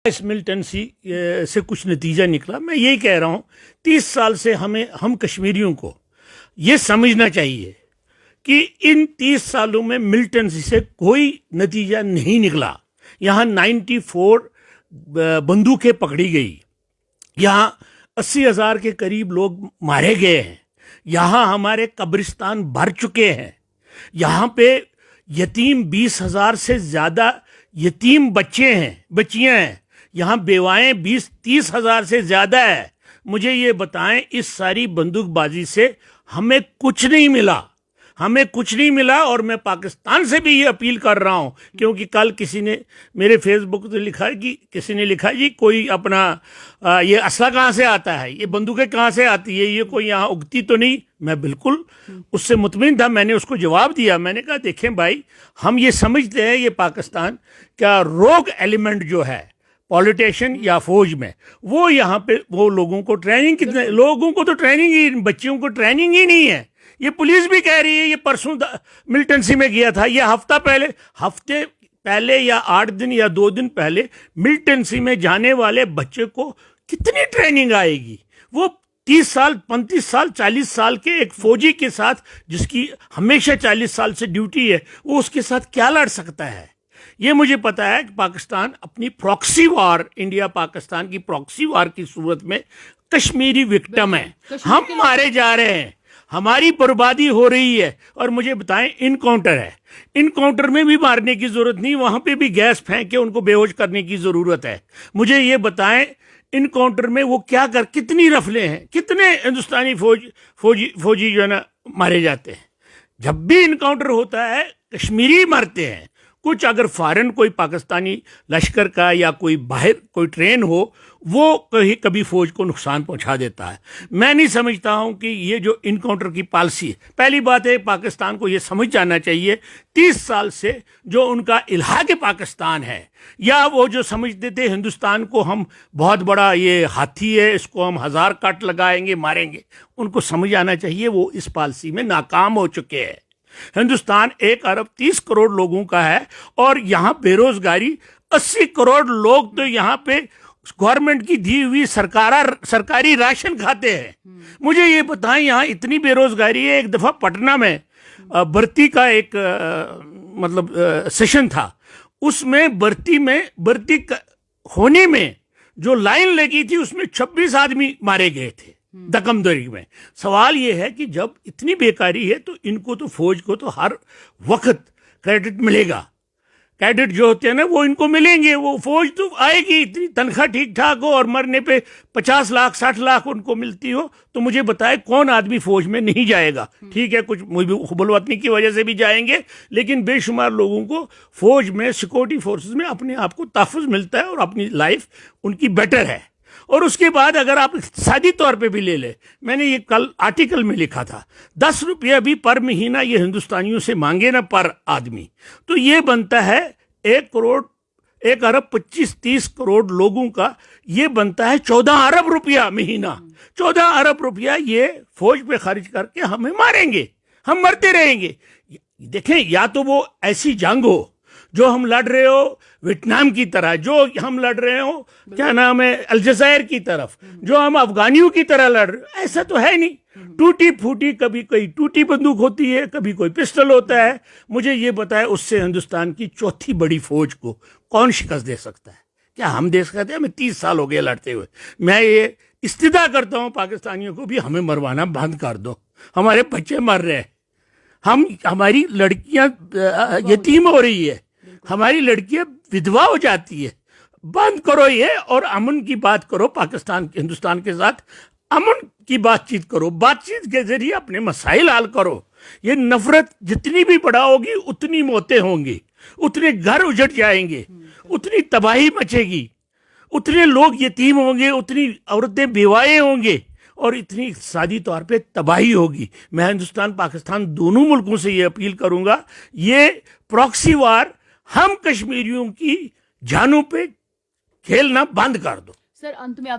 اس militancy سے کچھ نتیجہ نکلا. میں یہی کہہ رہا ہوں 30 سال سے ہم کشمیریوں کو یہ سمجھنا چاہیے کہ ان 30 سالوں میں ملٹنسی سے کوئی نتیجہ نہیں نکلا. یہاں 94 بندوقیں پکڑی گئی, یہاں 80,000 کے قریب لوگ مارے گئے ہیں, یہاں ہمارے قبرستان بھر چکے ہیں, یہاں پہ یتیم 20,000 سے زیادہ یتیم بچیاں ہیں, یہاں بیوائیں 20-30 ہزار سے زیادہ ہے. مجھے یہ بتائیں اس ساری بندوق بازی سے ہمیں کچھ نہیں ملا, اور میں پاکستان سے بھی یہ اپیل کر رہا ہوں, کیونکہ کل کسی نے میرے فیس بک پہ لکھا کہ کسی نے لکھا جی کوئی اپنا یہ اسلحہ کہاں سے آتا ہے, یہ بندوقیں کہاں سے آتی ہے, یہ کوئی یہاں اگتی تو نہیں. میں بالکل اس سے مطمئن تھا. میں نے اس کو جواب دیا, میں نے کہا دیکھیں بھائی, ہم یہ سمجھتے ہیں یہ پاکستان کا روگ ایلیمنٹ جو ہے پولیٹیشین یا فوج میں, وہ یہاں پہ وہ لوگوں کو ٹریننگ, کتنے لوگوں کو تو ٹریننگ ہی, بچیوں کو ٹریننگ ہی نہیں ہے. یہ پولیس بھی کہہ رہی ہے, یہ پرسوں ملٹنسی میں گیا تھا, یہ ہفتے پہلے یا 8 دن یا 2 دن پہلے ملٹنسی میں جانے والے بچے کو کتنی ٹریننگ آئے گی. وہ 30 سال 35 سال 40 سال کے ایک فوجی کے ساتھ, جس کی ہمیشہ 40 سال سے ڈیوٹی ہے, وہ اس کے ساتھ کیا لڑ سکتا ہے. یہ مجھے پتا ہے کہ پاکستان اپنی پراکسی وار, انڈیا پاکستان کی پراکسی وار کی صورت میں کشمیری وکٹم ہے. ہم مارے جا رہے ہیں, ہماری بربادی ہو رہی ہے. اور مجھے بتائیں انکاؤنٹر ہے, انکاؤنٹر میں بھی مارنے کی ضرورت نہیں, وہاں پہ بھی گیس پھینک کے ان کو بے ہوش کرنے کی ضرورت ہے. مجھے یہ بتائیں انکاؤنٹر میں وہ کتنی رفلیں ہیں, کتنے ہندوستانی فوجی جو ہے نا مارے جاتے ہیں. جب بھی انکاؤنٹر ہوتا ہے کشمیری مرتے ہیں. کچھ اگر فارن کوئی پاکستانی لشکر کا یا کوئی باہر کوئی ٹرین ہو, وہ کبھی فوج کو نقصان پہنچا دیتا ہے. میں نہیں سمجھتا ہوں کہ یہ جو انکاؤنٹر کی پالیسی ہے, پہلی بات ہے پاکستان کو یہ سمجھ جانا چاہیے 30 سال سے جو ان کا الحاق پاکستان ہے, یا وہ جو سمجھتے تھے ہندوستان کو ہم بہت بڑا یہ ہاتھی ہے, اس کو ہم 1000 کٹ لگائیں گے ماریں گے, ان کو سمجھ آنا چاہیے وہ اس پالیسی میں ناکام ہو چکے ہیں. ہندوستان 1 ارب 30 کروڑ لوگوں کا ہے, اور یہاں بے روزگاری 80 کروڑ لوگ تو یہاں پہ گورنمنٹ کی دی ہوئی سرکاری راشن کھاتے ہیں. مجھے یہ بتائیں یہاں اتنی بے روزگاری ہے. ایک دفعہ پٹنہ میں بھرتی کا ایک سیشن تھا, اس میں بھرتی ہونے میں جو لائن لگی تھی اس میں 26 آدمی مارے گئے تھے دکم دری میں. سوال یہ ہے کہ جب اتنی بیکاری ہے تو ان کو تو فوج کو تو ہر وقت کریڈٹ ملے گا, کیڈٹ جو ہوتے ہیں نا وہ ان کو ملیں گے, وہ فوج تو آئے گی, اتنی تنخواہ ٹھیک ٹھاک ہو اور مرنے پہ 50 لاکھ 60 لاکھ ان کو ملتی ہو, تو مجھے بتائے کون آدمی فوج میں نہیں جائے گا. ٹھیک ہے کچھ حب الوطنی کی وجہ سے بھی جائیں گے, لیکن بے شمار لوگوں کو فوج میں سیکورٹی فورسز میں اپنے آپ کو تحفظ ملتا ہے اور اپنی لائف ان کی بیٹر ہے. اور اس کے بعد اگر آپ اقتصادی طور پہ بھی لے لیں, میں نے یہ کل آرٹیکل میں لکھا تھا 10 روپیہ بھی پر مہینہ یہ ہندوستانیوں سے مانگے نا پر آدمی, تو یہ بنتا ہے 1 ارب 25-30 کروڑ لوگوں کا, یہ بنتا ہے 14 ارب روپیہ مہینہ. 14 ارب روپیہ یہ فوج پہ خرچ کر کے ہمیں ماریں گے, ہم مرتے رہیں گے. دیکھیں یا تو وہ ایسی جنگ ہو جو ہم لڑ رہے ہو ویتنام کی طرح, جو ہم لڑ رہے ہو کیا نام ہے الجزائر کی طرف, جو ہم افغانیوں کی طرح لڑ رہے ہو, ایسا تو ہے نہیں. ٹوٹی پھوٹی کبھی کوئی ٹوٹی بندوق ہوتی ہے, کبھی کوئی پسٹل ہوتا ہے. مجھے یہ بتائے اس سے ہندوستان کی چوتھی بڑی فوج کو کون شکست دے سکتا ہے؟ کیا ہم دے سکتے ہیں؟ ہمیں 30 سال ہو گئے لڑتے ہوئے. میں یہ استدعا کرتا ہوں پاکستانیوں کو بھی, ہمیں مروانا بند کر دو, ہمارے بچے مر رہے ہیں, ہماری لڑکیاں یتیم ہو رہی ہے, ہماری لڑکیاں ودوا ہو جاتی ہے. بند کرو یہ, اور امن کی بات کرو. ہندوستان کے ساتھ امن کی بات چیت کرو, بات چیت کے ذریعے اپنے مسائل حل کرو. یہ نفرت جتنی بھی بڑا ہوگی اتنی موتیں ہوں گی, اتنے گھر اجڑ جائیں گے, اتنی تباہی مچے گی, اتنے لوگ یتیم ہوں گے, اتنی عورتیں بیوائیں ہوں گے, اور اتنی اقتصادی طور پہ تباہی ہوگی. میں ہندوستان پاکستان دونوں ملکوں سے یہ اپیل کروں گا, یہ پراکسی وار ہم کشمیریوں کی جانوں پہ کھیلنا بند کر دو. سر انت میں